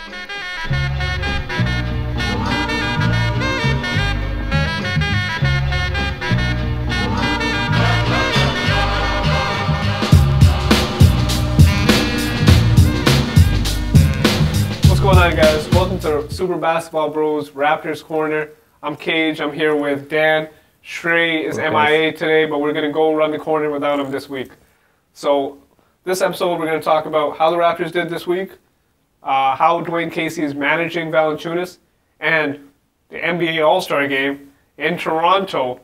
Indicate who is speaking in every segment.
Speaker 1: What's going on, guys? Welcome to Super Basketball Bros Raptors Corner. I'm Kage. I'm here with Dan. Shrey is MIA today, but we're going to go run the corner without him this week. So this episode, we're going to talk about how the Raptors did this week, how Dwayne Casey is managing Valanciunas, and the NBA All-Star Game in Toronto.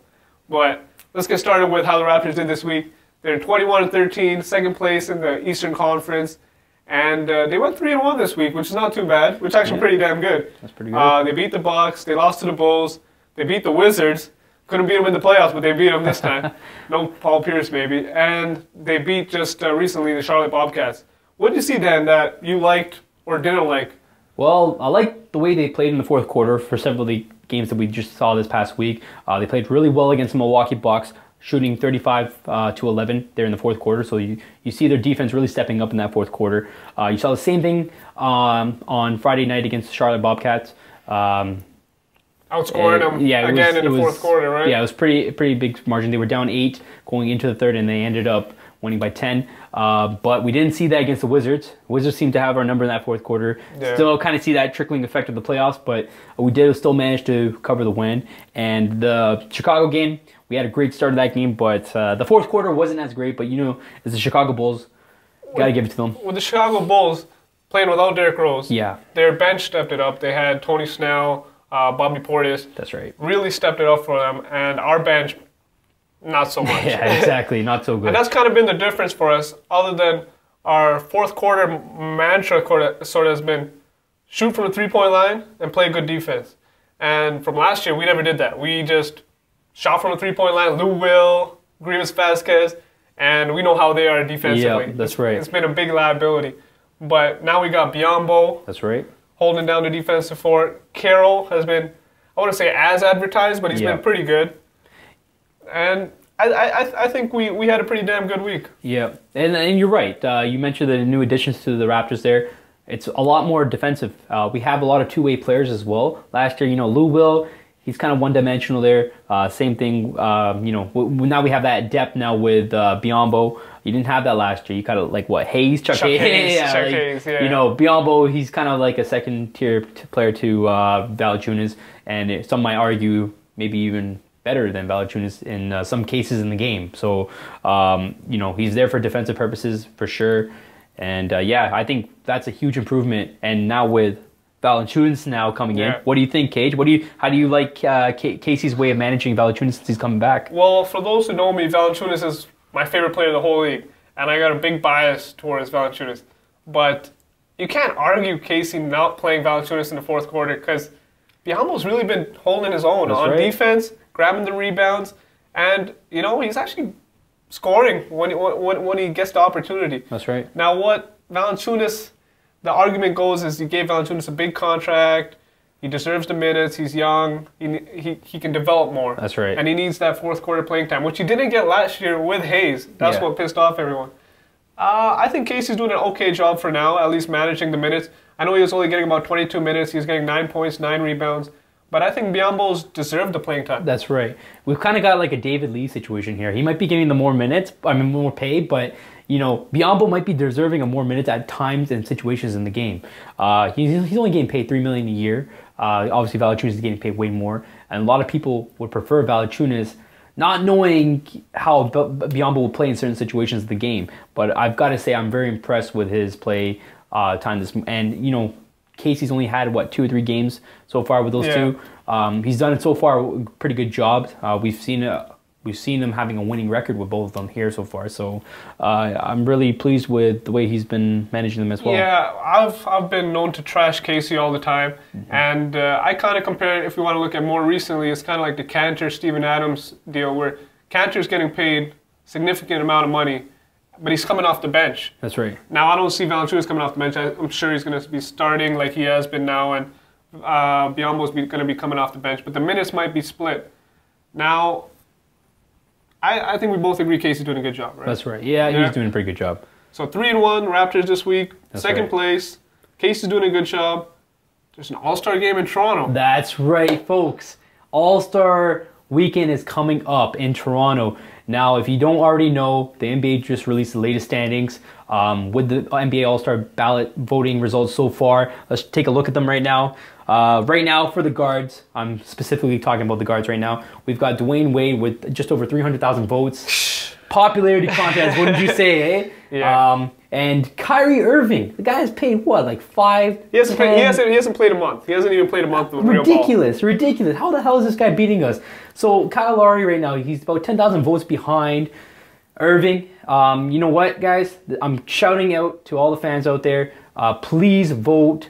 Speaker 1: But let's get started with how the Raptors did this week. They're 21-13, second place in the Eastern Conference. And they went 3-1 this week, which is not too bad, which is actually pretty damn good.
Speaker 2: That's pretty good.
Speaker 1: They beat the Bucks, they lost to the Bulls, they beat the Wizards. Couldn't beat them in the playoffs, but they beat them this time. No Paul Pierce, maybe. And they beat just recently the Charlotte Bobcats. What did you see, Dan, that you liked or didn't like?
Speaker 2: Well, I liked the way they played in the fourth quarter for several of the games that we just saw this past week. They played really well against the Milwaukee Bucks, shooting 35-11 there in the fourth quarter. So you see their defense really stepping up in that fourth quarter. You saw the same thing on Friday night against the Charlotte Bobcats.
Speaker 1: Outscoring them again in the fourth quarter, right?
Speaker 2: Yeah, it was pretty big margin. They were down 8 going into the third, and they ended up winning by 10. But we didn't see that against the Wizards. Wizards seemed to have our number in that fourth quarter. Yeah. Still kind of see that trickling effect of the playoffs, but we did still manage to cover the win. And the Chicago game, we had a great start of that game, but the fourth quarter wasn't as great. But you know, it's the Chicago Bulls. Got to give it to them.
Speaker 1: With the Chicago Bulls playing without Derrick Rose,
Speaker 2: yeah,
Speaker 1: their bench stepped it up. They had Tony Snell, Bobby Portis.
Speaker 2: That's right.
Speaker 1: Really stepped it up for them, and our bench, not so much.
Speaker 2: Yeah, exactly. Not so good.
Speaker 1: And that's kind of been the difference for us, other than our fourth quarter mantra sort of has been shoot from the three-point line and play good defense. And from last year, we never did that. We just shot from the three-point line, Lou Will, Grievous Vasquez, and we know how they are defensively.
Speaker 2: Yeah, that's right.
Speaker 1: It's been a big liability. But now we got Biyombo.
Speaker 2: That's right.
Speaker 1: Holding down the defensive fort. Carroll has been, I wouldn't say as advertised, but he's been pretty good. And I think we had a pretty damn good week.
Speaker 2: Yeah, and you're right. You mentioned the new additions to the Raptors there. It's a lot more defensive. We have a lot of two-way players as well. Last year, Lou Will, he's kind of one-dimensional there. Same thing, now we have that depth now with Biyombo. You didn't have that last year. You kind of like what, Hayes? Chuck Hayes. Biyombo, he's kind of like a second-tier player to Valanciunas, and some might argue maybe even better than Valanciunas in some cases in the game. So, he's there for defensive purposes for sure. And I think that's a huge improvement. And now with Valanciunas now coming in, what do you think, Kage? How do you like Casey's way of managing Valanciunas since he's coming back?
Speaker 1: Well, for those who know me, Valanciunas is my favorite player in the whole league, and I got a big bias towards Valanciunas. But you can't argue Casey not playing Valanciunas in the fourth quarter because Biyombo's really been holding his own on defense, grabbing the rebounds, and he's actually scoring when he gets the opportunity.
Speaker 2: That's right.
Speaker 1: Now, what Valanciunas, the argument goes is you gave Valanciunas a big contract. He deserves the minutes. He's young. He can develop more.
Speaker 2: That's right.
Speaker 1: And he needs that fourth quarter playing time, which he didn't get last year with Hayes. That's what pissed off everyone. I think Casey's doing an okay job for now, at least managing the minutes. I know he was only getting about 22 minutes. He was getting 9 points, 9 rebounds. But I think Biyombo's deserved the playing time.
Speaker 2: That's right. We've kind of got like a David Lee situation here. He might be getting the more minutes, more pay, but Biyombo might be deserving of more minutes at times and situations in the game. He's only getting paid $3 million a year. Obviously, Valanciunas is getting paid way more, and a lot of people would prefer Valanciunas, not knowing how Biyombo will play in certain situations of the game. But I've got to say, I'm very impressed with his play time and Casey's only had 2 or 3 games so far with those two. He's done it so far a pretty good job. We've seen them having a winning record with both of them here so far. So I'm really pleased with the way he's been managing them as well.
Speaker 1: Yeah, I've been known to trash Casey all the time, and I kind of compare it, if we want to look at more recently, it's kind of like the Cantor Steven Adams deal, where Cantor's getting paid significant amount of money, but he's coming off the bench.
Speaker 2: That's right.
Speaker 1: Now, I don't see Valanciunas coming off the bench. I'm sure he's going to be starting like he has been now, and Biyombo's going to be coming off the bench. But the minutes might be split. Now, I think we both agree Casey's doing a good job, right?
Speaker 2: That's right. Yeah, he's doing a pretty good job.
Speaker 1: So 3-1 Raptors this week. Second place. Case is doing a good job. There's an All-Star game in Toronto.
Speaker 2: That's right, folks. All-Star weekend is coming up in Toronto. Now, if you don't already know, the NBA just released the latest standings with the NBA All-Star ballot voting results so far. Let's take a look at them right now. Right now, for the guards, I'm specifically talking about the guards right now. We've got Dwayne Wade with just over 300,000 votes. Popularity contest, what did you say, eh?
Speaker 1: Yeah.
Speaker 2: And Kyrie Irving, the guy's paid what, like $5?
Speaker 1: He hasn't played a month. He hasn't even played a month with real ball.
Speaker 2: Ridiculous. How the hell is this guy beating us? So Kyle Lowry right now, he's about 10,000 votes behind Irving. You know what, guys? I'm shouting out to all the fans out there. Please vote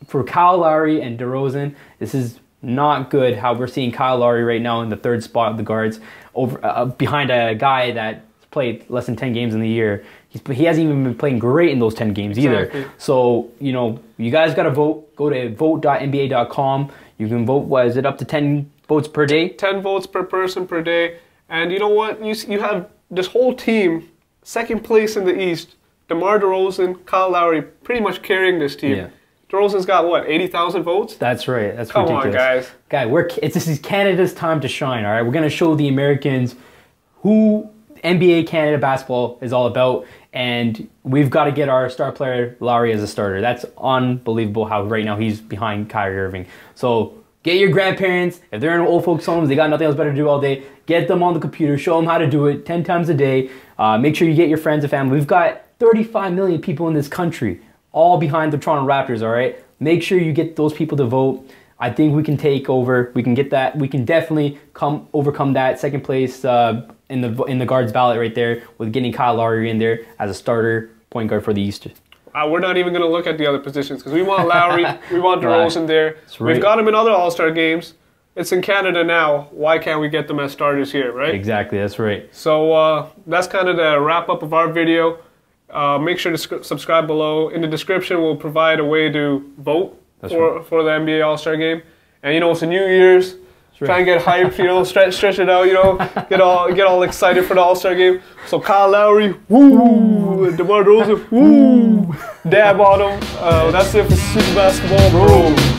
Speaker 2: for Kyle Lowry and DeRozan. This is not good how we're seeing Kyle Lowry right now in the third spot of the guards, over behind a guy that's played less than 10 games in the year. He hasn't even been playing great in those 10 games either.
Speaker 1: Exactly.
Speaker 2: So, you know, you guys got to vote. Go to vote.nba.com. You can vote, what is it, up to 10 votes per day?
Speaker 1: 10 votes per person per day. And you know what? You have this whole team, second place in the East, DeMar DeRozan, Kyle Lowry, pretty much carrying this team. Yeah. DeRozan's got, what, 80,000 votes?
Speaker 2: That's right. That's
Speaker 1: Come
Speaker 2: ridiculous.
Speaker 1: on, guys.
Speaker 2: This is Canada's time to shine, all right? We're going to show the Americans who NBA Canada basketball is all about, and we've got to get our star player Lowry as a starter. That's unbelievable how right now he's behind Kyrie Irving. So get your grandparents, if they're in old folks' homes, they got nothing else better to do all day, get them on the computer, show them how to do it 10 times a day. Make sure you get your friends and family. We've got 35 million people in this country, all behind the Toronto Raptors, all right? Make sure you get those people to vote. I think we can take over. We can get that. We can definitely overcome that second place in the guards ballot right there with getting Kyle Lowry in there as a starter point guard for the East.
Speaker 1: We're not even going to look at the other positions because we want Lowry, we want DeRozan there.
Speaker 2: Right.
Speaker 1: We've got him in other All-Star games. It's in Canada now. Why can't we get them as starters here, right?
Speaker 2: Exactly, that's right.
Speaker 1: So that's kind of the wrap-up of our video. Make sure to subscribe below. In the description, we'll provide a way to vote for the NBA All-Star Game. And you know, it's a New Year's. Try and get hyped, you know, stretch it out, you know, get all excited for the All-Star Game. So Kyle Lowry, woo! DeMar DeRozan, woo! Dab on him. That's it for Super Basketball, bro.